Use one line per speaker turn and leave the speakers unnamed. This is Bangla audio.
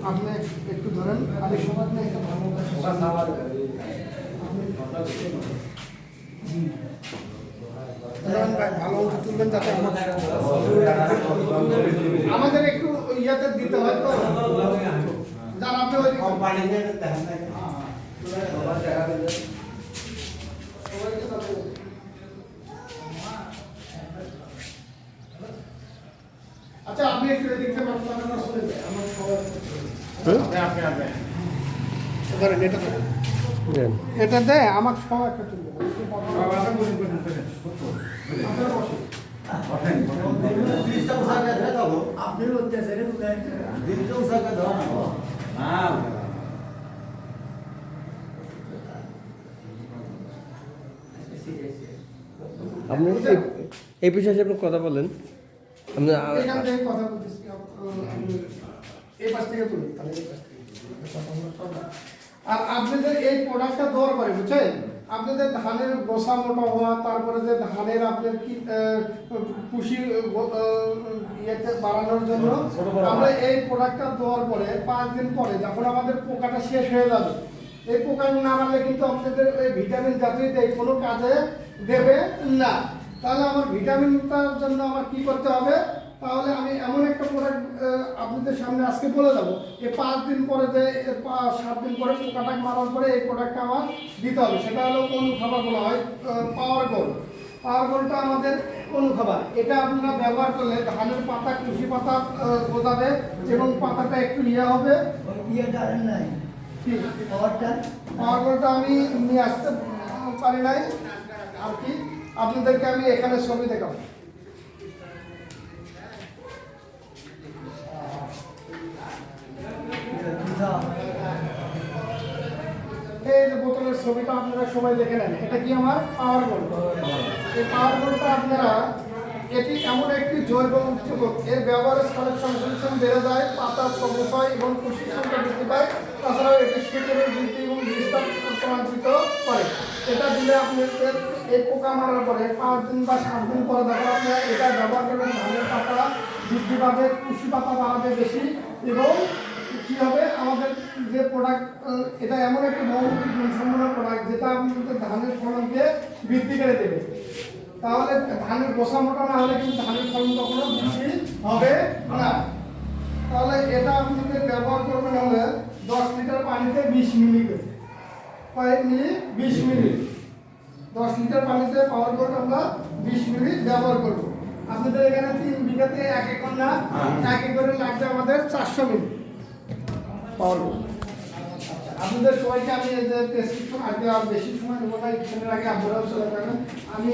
আপনি একটু ধরেন আমি সবার না একটা ভালো ভালো তুলবেন যাতে আমাদের একটু ইয়াতে দিতে হয় তো যারা আপনি ওই আচ্ছা আপনি একটু দেখতে পাচ্ছেন আমার সবাই ধরেন এটা এটা দেয় আমার সব একটা তুলবে
আপনি এই বিষয়ে আপনি কথা বলেন। আপনি
এখান থেকে কথা বলতেছি এই পাশ থেকে তুলি তাহলে এই পাশ থেকে আর আপনাদের এই প্রোডাক্টটা দেওয়ার পরে বুঝছেন আপনাদের ধানের গোসা মোটা হওয়া তারপরে যে ধানের আপনার কি কুশি ইয়েতে বাড়ানোর জন্য আমরা এই প্রোডাক্টটা দেওয়ার পরে 5 দিন পরে যখন আমাদের পোকাটা শেষ হয়ে যাবে এই পোকা না মারলে কিন্তু আপনাদের এই ভিটামিন জাতীয় কোনো কাজে দেবে না। তাহলে আমার ভিটামিনটার জন্য আমার কি করতে হবে তাহলে আমি এমন একটা প্রোডাক্ট আপনাদের সামনে আজকে বলে দেবো এই 5 দিন পরে যে 7 দিন পরে পোকাটা মারার পরে এই প্রোডাক্টটা আমার দিতে হবে সেটা হলো অনুখাবার বলা হয় পাওয়ার গোল্ড। পাওয়ার গোল্ডটা আমাদের অনুখাবার এটা আপনারা ব্যবহার করলে ধানের পাতা কুশি পাতা গোদাবে এবং পাতাটা একটু ইয়ে হবে পাওয়ার গোল্ডটা আমি নিয়ে আসতে পারি নাই আর কি আপনাদেরকে আমি এখানে ছবি দেখাবো। এই যে বোতলের ছবিটা আপনারা সবাই দেখে নেন এটা কি আমার পাওয়ার গোল্ড। এই পাওয়ার গোল্ডটা আপনারা এটি এমন একটি জৈব উদ্যোগ এর ব্যবহারের ফলে সংশ্লেষণ বেড়ে যায় পাতা সবুজ হয় এবং পুষ্টির সংখ্যা বৃদ্ধি পায় তাছাড়াও এটি শিকড়ের বৃদ্ধি এবং বিস্তার ত্বরান্বিত করে। এটা দিলে আপনাদের এই পোকা মারার পরে 5 দিন বা 7 দিন পরে দেখো আপনারা এটা ব্যবহার করবেন ধানের পাতা বৃদ্ধি পাবে কুশি পাতা বাড়াবে বেশি এবং কি হবে আমাদের যে প্রোডাক্ট এটা এমন একটা বহুমুখী গুণসম্পন্ন প্রোডাক্ট যেটা আপনাদের ধানের ফলনকে বৃদ্ধি করে দেবে। তাহলে ধানের গোসা মোটা না হলে কিন্তু ধানের ফলন কখনো বৃদ্ধি হবে না। তাহলে এটা আপনাদের ব্যবহার করবেন হলে 10 লিটার পানিতে 20 মিলি করে কয়েক মিলি 20 মিলি 10 লিটার পানিতে পাওয়ার গোল্ড আমরা 20 মিলি ব্যবহার করব। আপনাদের এখানে 3 বিঘাতে 1 একর না 1 একরে লাগবে আমাদের 400 মিলি পাওয়ার গোল্ড। আপনাদের সবাইকে আমি এই যে প্রেসক্রিপশন আগে আর বেশি সময় নেব না এখানে আগে আপনারাও চলে যাবেন আমি